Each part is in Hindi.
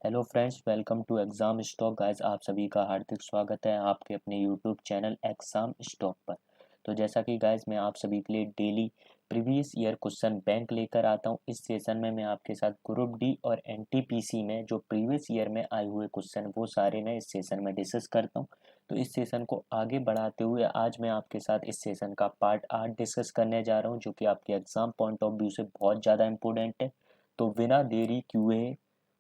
Hello friends, welcome to exam stock guys. आप सभी का हार्दिक स्वागत है आपके अपने यूट्यूब चैनल एग्ज़ाम स्टॉक पर। तो जैसा कि गाइस मैं आप सभी के लिए daily previous year question bank लेकर आता हूं। इस सेशन में मैं आपके साथ ग्रुप डी और एनटीपीसी में जो प्रीवियस ईयर में आए हुए क्वेश्चन वो सारे मैं इस सेशन में डिस्कस करता हूं। तो इस सेशन को आगे बढ़ाते हुए आज मैं आपके साथ इस सेशन का पार्ट 8 डिस्कस करने जा रहा हूँ, जो कि आपके एग्जाम पॉइंट ऑफ व्यू से बहुत ज़्यादा इंपॉर्टेंट है। तो बिना देरी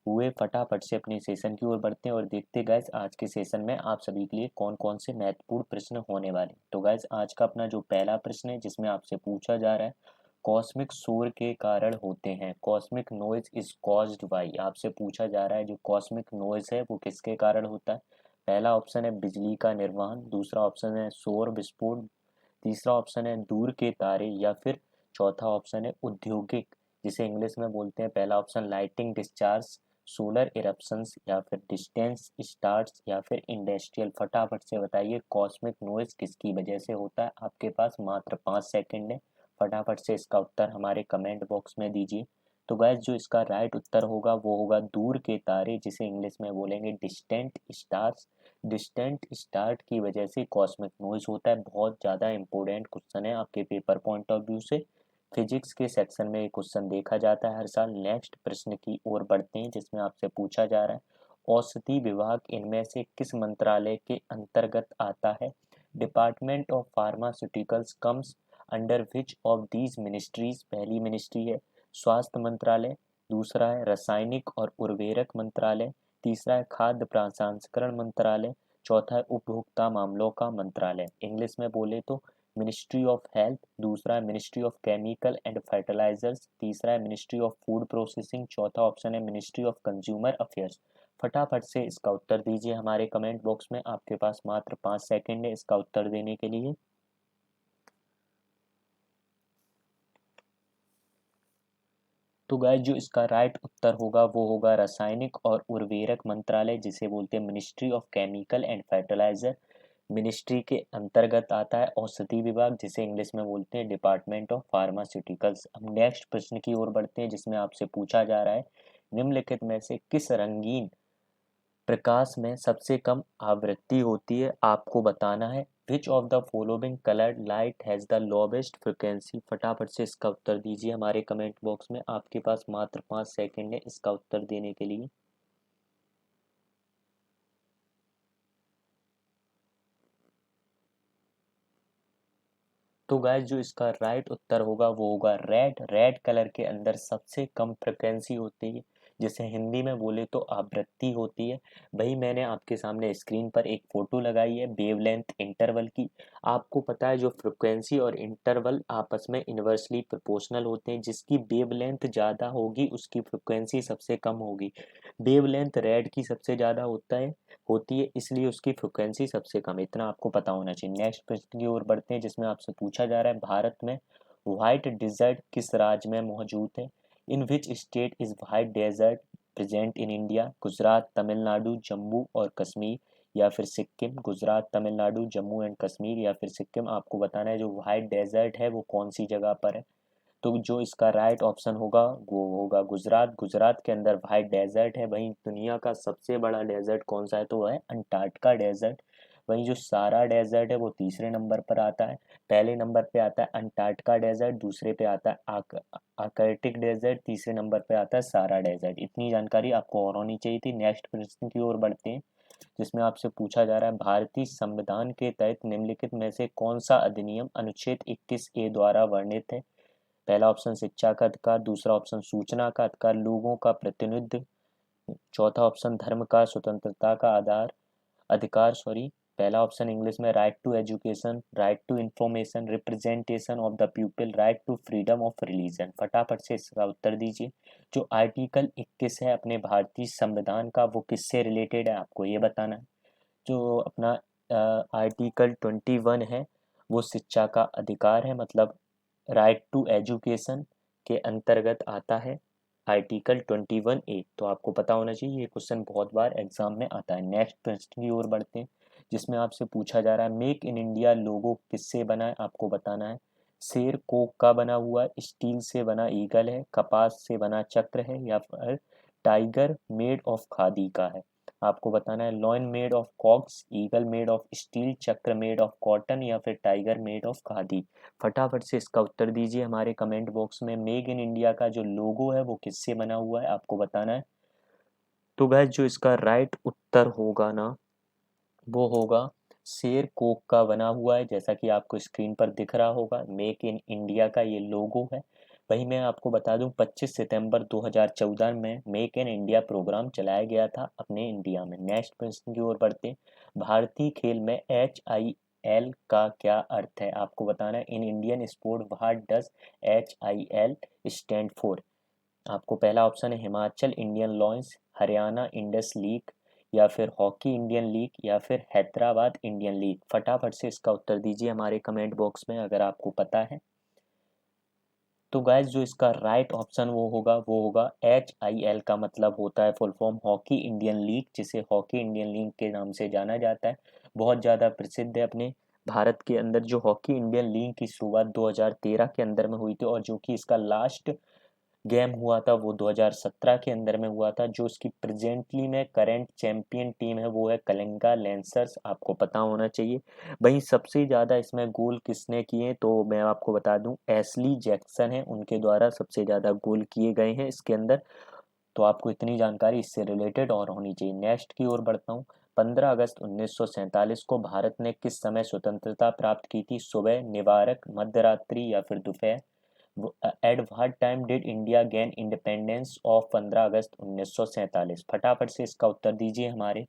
हुए फटाफट से अपने सेशन की ओर बढ़ते हैं और देखते हैं गाइस आज के सेशन में आप सभी के लिए कौन कौन से महत्वपूर्ण प्रश्न होने वाले। तो गाइस आज का अपना जो पहला प्रश्न है जिसमें आपसे पूछा जा रहा है, कॉस्मिक शोर के कारण होते हैं। Cosmic noise is caused by. आपसे पूछा जा रहा है जो कॉस्मिक नॉइज है वो किसके कारण होता है। पहला ऑप्शन है बिजली का निर्वहन, दूसरा ऑप्शन है शोर विस्फोट, तीसरा ऑप्शन है दूर के तारे, या फिर चौथा ऑप्शन है औद्योगिक, जिसे इंग्लिश में बोलते हैं पहला option lighting discharge, solar eruptions, या फिर डिस्टेंस स्टार्स, या फिर इंडस्ट्रियल। फटाफट से बताइए कॉस्मिक नॉइज किसकी वजह से होता है। आपके पास मात्र 5 सेकंड है, फटाफट से इसका उत्तर हमारे कमेंट बॉक्स में दीजिए। तो गैस जो इसका राइट उत्तर होगा वो होगा दूर के तारे, जिसे इंग्लिश में बोलेंगे डिस्टेंट स्टार्स। डिस्टेंट स्टार की वजह से कॉस्मिक नॉइज होता है। बहुत ज़्यादा इंपॉर्टेंट क्वेश्चन है आपके पेपर पॉइंट ऑफ व्यू से। फिजिक्स के सेक्शन में ये क्वेश्चन देखा जाता है हर साल। नेक्स्ट प्रश्न की ओर बढ़ते हैं जिसमें आपसे पूछा जा रहा है, औषधि विभाग इनमें से किस मंत्रालय के अंतर्गत आता है। Department of pharmaceuticals comes under which of these ministries. पहली मिनिस्ट्री है स्वास्थ्य मंत्रालय, दूसरा है रासायनिक और उर्वरक मंत्रालय, तीसरा है खाद्य प्रसंस्करण मंत्रालय, चौथा है उपभोक्ता मामलों का मंत्रालय। इंग्लिश में बोले तो मिनिस्ट्री ऑफ हेल्थ, दूसरा है ministry of chemical and fertilisers, तीसरा है मिनिस्ट्री ऑफ फूड प्रोसेसिंग, चौथा ऑप्शन है मिनिस्ट्री ऑफ कंज्यूमर अफेयर्स। फटाफट से इसका उत्तर दीजिए हमारे कमेंट बॉक्स में। आपके पास मात्र 5 सेकंड है इसका उत्तर देने के लिए। तो गाइस जो इसका राइट उत्तर होगा वो होगा रासायनिक और उर्वरक मंत्रालय, जिसे बोलते हैं ministry of chemical and fertiliser. Ministry के अंतर्गत आता है औषधि विभाग, जिसे इंग्लिश में बोलते हैं डिपार्टमेंट ऑफ फार्मास्यूटिकल्स। हम नेक्स्ट प्रश्न की ओर बढ़ते हैं जिसमें आपसे पूछा जा रहा है, निम्नलिखित में से किस रंगीन प्रकाश में सबसे कम आवृत्ति होती है, आपको बताना है। Which of the following coloured light has the lowest frequency. फटाफट से इसका उत्तर दीजिए हमारे कमेंट बॉक्स में। आपके पास मात्र 5 सेकंड है इसका उत्तर देने के लिए। तो गाइस जो इसका राइट उत्तर होगा वो होगा रेड। रेड कलर के अंदर सबसे कम फ्रिक्वेंसी होती है, जिसे हिंदी में बोले तो आवृत्ति होती है। वही मैंने आपके सामने स्क्रीन पर एक फोटो लगाई है वेवलेंथ इंटरवल की। आपको पता है जो फ्रिक्वेंसी और इंटरवल आपस में इन्वर्सली प्रोपोर्शनल होते हैं। जिसकी वेवलेंथ ज़्यादा होगी उसकी फ्रिक्वेंसी सबसे कम होगी। वेवलेंथ रेड की सबसे ज़्यादा होती है, इसलिए उसकी फ्रिक्वेंसी सबसे कम है। इतना आपको पता होना चाहिए। नेक्स्ट प्रश्न की ओर बढ़ते हैं जिसमें आपसे पूछा जा रहा है, भारत में व्हाइट डेजर्ट किस राज्य में मौजूद है। In which state is white desert present in India. Gujarat, Tamil Nadu, Jammu और कश्मीर, या फिर सिक्किम। गुजरात, तमिलनाडु, जम्मू एंड कश्मीर, या फिर सिक्किम। आपको बताना है जो व्हाइट डेजर्ट है वो कौन सी जगह पर है। तो जो इसका राइट ऑप्शन होगा वो होगा गुजरात। गुजरात के अंदर व्हाइट डेजर्ट है। वहीं दुनिया का सबसे बड़ा डेजर्ट कौन सा है तो वह है अंटार्कटिका डेजर्ट। वहीं जो सारा डेजर्ट है वो तीसरे नंबर पर आता है। पहले नंबर पे आता है अंटार्कटिका डेजर्ट, दूसरे पे आता है आर्कटिक डेजर्ट, तीसरे नंबर पे आता है सारा डेजर्ट। इतनी जानकारी आपको और होनी चाहिए थी। नेक्स्ट प्रश्न की ओर बढ़ते हैं जिसमें आपसे पूछा जा रहा है, भारतीय संविधान के तहत निम्नलिखित में से कौन सा अधिनियम अनुच्छेद 21A द्वारा वर्णित है। पहला ऑप्शन शिक्षा का अधिकार, दूसरा ऑप्शन सूचना का अधिकार, लोगों का प्रतिनिधित्व, चौथा ऑप्शन धर्म का स्वतंत्रता का आधार अधिकार सॉरी। पहला ऑप्शन इंग्लिश में right to education, right to information, representation of the people, right to freedom of religion. फटाफट से इसका उत्तर दीजिए। जो आर्टिकल 21 है अपने भारतीय संविधान का वो किससे रिलेटेड है आपको ये बताना है। जो अपना आर्टिकल 21 है वो शिक्षा का अधिकार है, मतलब राइट टू एजुकेशन के अंतर्गत आता है आर्टिकल 21A। तो आपको पता होना चाहिए, ये क्वेश्चन बहुत बार एग्जाम में आता है। नेक्स्ट प्रश्न की ओर बढ़ते हैं जिसमें आपसे पूछा जा रहा है, मेक इन इंडिया लोगो किससे बना है, आपको बताना है। शेर कोक का बना हुआ, स्टील से बना ईगल है, कपास से बना चक्र है, या फिर टाइगर मेड ऑफ खादी का है? आपको बताना है लॉयन मेड ऑफ कॉक्स, ईगल मेड ऑफ स्टील, चक्र मेड ऑफ कॉटन या फिर टाइगर मेड ऑफ खादी। फटाफट से इसका उत्तर दीजिए हमारे कमेंट बॉक्स में। मेक इन इंडिया का जो लोगो है वो किससे बना हुआ है, आपको बताना है। तो गाइस जो इसका राइट उत्तर होगा ना, वो होगा शेर कोक का बना हुआ है, जैसा कि आपको स्क्रीन पर दिख रहा होगा। मेक इन इंडिया का ये लोगो है। वही मैं आपको बता दूं 25 सितंबर 2014 में मेक इन इंडिया प्रोग्राम चलाया गया था अपने इंडिया में। नेक्स्ट प्रश्न की ओर बढ़ते हैं। भारतीय खेल में HIL का क्या अर्थ है? आपको बताना है in Indian sport what does HIL stand for? आपको पहला ऑप्शन है Himachal Indian lions, Haryana Indus league या फिर हॉकी इंडियन लीग या फिर हैदराबाद इंडियन लीग। फटाफट से इसका उत्तर दीजिए हमारे कमेंट बॉक्स में अगर आपको पता है। तो गाइस जो इसका राइट ऑप्शन वो होगा HIL का मतलब होता है full form hockey Indian league, जिसे हॉकी इंडियन लीग के नाम से जाना जाता है। बहुत ज़्यादा प्रसिद्ध है अपने भारत के अंदर। जो हॉकी इंडियन लीग की शुरुआत 2013 के अंदर में हुई थी और जो कि इसका लास्ट गेम हुआ था वो 2017 के अंदर में हुआ था। जो इसकी प्रेजेंटली में करंट चैंपियन टीम है वो है कलिंगा लैंसर्स, आपको पता होना चाहिए। वहीं सबसे ज़्यादा इसमें गोल किसने किए तो मैं आपको बता दूं एशली जैक्सन है, उनके द्वारा सबसे ज़्यादा गोल किए गए हैं इसके अंदर। तो आपको इतनी जानकारी इससे रिलेटेड और होनी चाहिए। नेक्स्ट की ओर बढ़ता हूँ। 15 अगस्त 1947 को भारत ने किस समय स्वतंत्रता प्राप्त की थी? सुबह, निवारक, मध्यरात्रि या फिर दोपहर? At what time did India gain independence of 15 अगस्त 1947? फटाफट से इसका उत्तर दीजिए हमारे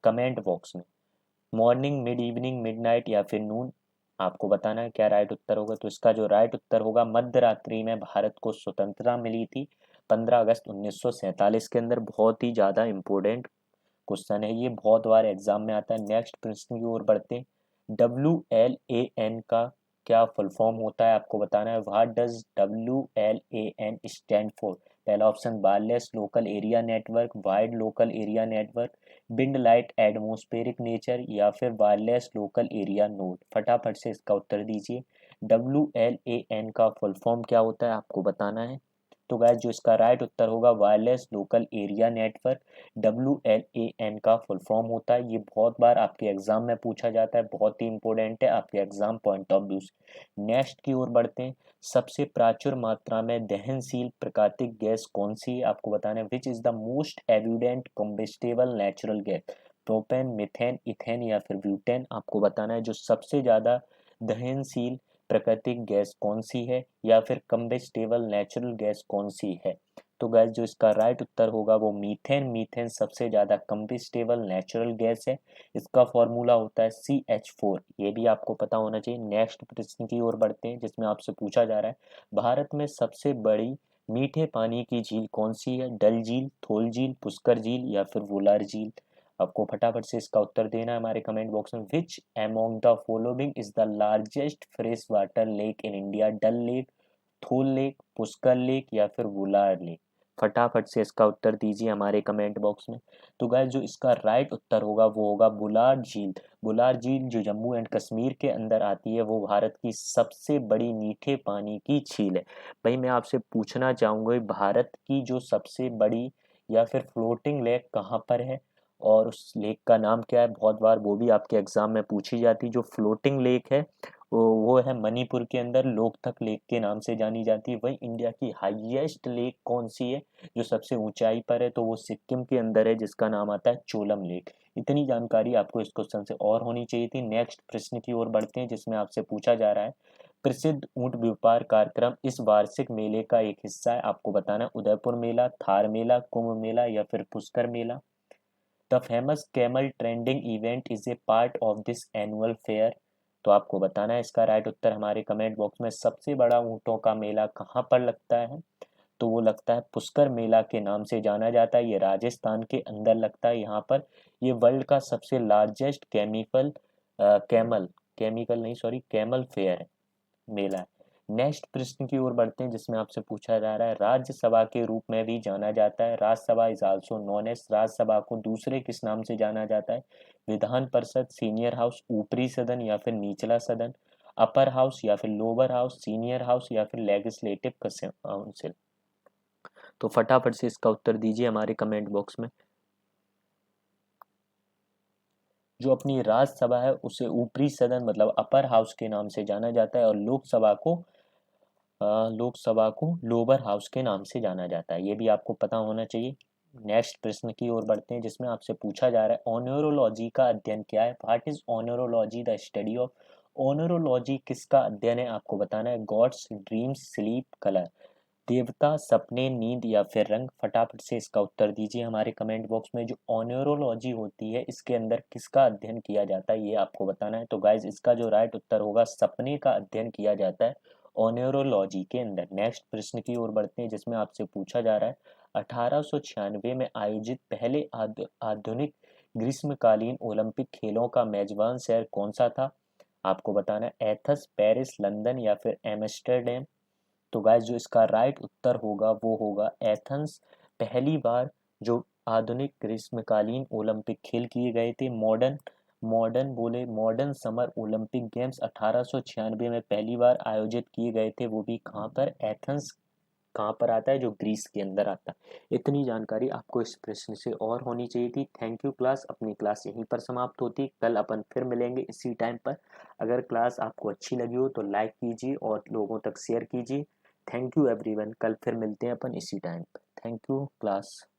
कमेंट बॉक्स में। मॉर्निंग, मिड इवनिंग, मिडनाइट या फिर नून? आपको बताना है क्या राइट उत्तर होगा। तो इसका जो राइट उत्तर होगा मध्य रात्रि में भारत को स्वतंत्रता मिली थी 15 अगस्त 1947 के अंदर। बहुत ही ज़्यादा इंपॉर्टेंट क्वेश्चन है ये, बहुत बार एग्जाम में आता है। नेक्स्ट प्रश्न की ओर बढ़ते हैं। WLAN का क्या फुल फॉर्म होता है? आपको बताना है what does WLAN stand for? पहला option wireless local area network, wide local area network, bind light atmospheric nature या फिर वायरलेस लोकल एरिया नोड। फटाफट से इसका उत्तर दीजिए। WLAN का फुल फॉर्म क्या होता है आपको बताना है। तो गाइस जो इसका राइट उत्तर होगा wireless local area network, WLAN का फुल फॉर्म होता है। ये बहुत बार आपके एग्जाम में पूछा जाता है, बहुत ही इंपॉर्टेंट है आपके एग्जाम पॉइंट ऑफ व्यू से। नेक्स्ट की ओर बढ़ते हैं। सबसे प्राचुर मात्रा में दहनशील प्राकृतिक गैस कौन सी है? आपको बताना है which is the most evident combustible natural gas? Propane, methane, ethane या फिर ब्यूटेन? आपको बताना है जो सबसे ज्यादा दहनशील प्राकृतिक गैस कौन सी है या फिर कम्बस्टेबल नेचुरल गैस कौन सी है? तो गैस जो इसका राइट उत्तर होगा वो मीथेन। मीथेन सबसे ज्यादा कम्बस्टेबल नेचुरल गैस है। इसका फॉर्मूला होता है CH4, ये भी आपको पता होना चाहिए। नेक्स्ट प्रश्न की ओर बढ़ते हैं जिसमें आपसे पूछा जा रहा है भारत में सबसे बड़ी मीठे पानी की झील कौन सी है? डल झील, थोल झील, पुष्कर झील या फिर वुलार झील? आपको फटाफट से इसका उत्तर देना है हमारे कमेंट बॉक्स में। Which among the following is the largest fresh water lake in India? Dal lake, Thol lake, Pushkar lake या फिर वुलार लेक? फटाफट से इसका उत्तर दीजिए हमारे कमेंट बॉक्स में। तो गाइस जो इसका राइट उत्तर होगा वो होगा बुलार झील। बुलार झील जो जम्मू एंड कश्मीर के अंदर आती है वो भारत की सबसे बड़ी मीठे पानी की झील है। भाई मैं आपसे पूछना चाहूंगा भारत की जो सबसे बड़ी या फिर फ्लोटिंग लेक कहाँ पर है और उस लेक का नाम क्या है? बहुत बार वो भी आपके एग्जाम में पूछी जाती है। जो फ्लोटिंग लेक है वो है मणिपुर के अंदर, लोकतक लेक के नाम से जानी जाती है। वही इंडिया की हाईएस्ट लेक कौन सी है जो सबसे ऊंचाई पर है? तो वो सिक्किम के अंदर है जिसका नाम आता है चोलम लेक। इतनी जानकारी आपको इस क्वेश्चन से और होनी चाहिए थी। नेक्स्ट प्रश्न की ओर बढ़ते हैं जिसमें आपसे पूछा जा रहा है प्रसिद्ध ऊंट व्यापार कार्यक्रम इस वार्षिक मेले का एक हिस्सा है। आपको बताना है उदयपुर मेला, थार मेला, कुंभ मेला या फिर Pushkar Mela? The famous camel trending event is a part of this annual fair? तो आपको बताना है इसका राइट उत्तर हमारे कमेंट बॉक्स में। सबसे बड़ा ऊंटों का मेला कहाँ पर लगता है? तो वो लगता है पुष्कर मेला के नाम से जाना जाता है। ये राजस्थान के अंदर लगता है यहाँ पर। ये वर्ल्ड का सबसे लार्जेस्ट केमिकल नहीं सॉरी कैमल फेयर है, मेला है। नेक्स्ट प्रश्न की ओर बढ़ते हैं जिसमें आपसे पूछा जा रहा है राज्यसभा के रूप में भी जाना जाता है, Rajya Sabha is also known as, Rajya Sabha को दूसरे किस नाम से जाना जाता है? विधान परिषद, सीनियर हाउस, ऊपरी सदन या फिर निचला सदन? अपर हाउस या फिर लोअर हाउस, सीनियर हाउस या फिर लेजिस्लेटिव काउंसिल? तो फटाफट से इसका उत्तर दीजिए हमारे कमेंट बॉक्स में। जो अपनी राज्यसभा है उसे ऊपरी सदन मतलब अपर हाउस के नाम से जाना जाता है, और लोकसभा को लोअर हाउस के नाम से जाना जाता है। ये भी आपको पता होना चाहिए। नेक्स्ट प्रश्न की ओर बढ़ते हैं, जिसमें आपसे पूछा जा रहा है ऑनरोलॉजी का अध्ययन क्या है। What is oneirology? The study of. Oneirology किसका अध्ययन है आपको बताना है। Gods, dreams, sleep, colour. देवता, सपने, नींद या फिर रंग। फटाफट से इसका उत्तर दीजिए हमारे कमेंट बॉक्स में। जो ऑनरोलॉजी होती है इसके अंदर किसका अध्ययन किया जाता है ये आपको बताना है। तो गाइज इसका जो राइट उत्तर होगा, सपने का अध्ययन किया जाता है ऑनरोलॉजी के अंदर। नेक्स्ट प्रश्न की ओर बढ़ते हैं, जिसमें आपसे पूछा जा रहा है 1896 में आयोजित पहले आधुनिक ग्रीष्मकालीन ओलंपिक खेलों का मेजबान शहर कौन सा था। आपको बताना है एथेंस, पेरिस, लंदन या फिर एम्स्टर्डम। तो गाइस जो इसका राइट उत्तर होगा वो होगा एथेंस। पहली बार जो आधुनिक ग्रीष्मकालीन ओलंपिक खेल किए गए थे, मॉडर्न समर ओलंपिक गेम्स 1896 में पहली बार आयोजित किए गए थे, वो भी कहाँ पर, एथेंस। कहाँ पर आता है, जो ग्रीस के अंदर आता है। इतनी जानकारी आपको इस प्रश्न से और होनी चाहिए थी। Thank you class. अपनी क्लास यहीं पर समाप्त होती। कल अपन फिर मिलेंगे इसी टाइम पर। अगर क्लास आपको अच्छी लगी हो तो लाइक कीजिए और लोगों तक शेयर कीजिए। Thank you everyone. कल फिर मिलते हैं अपन इसी टाइम पर। Thank you class.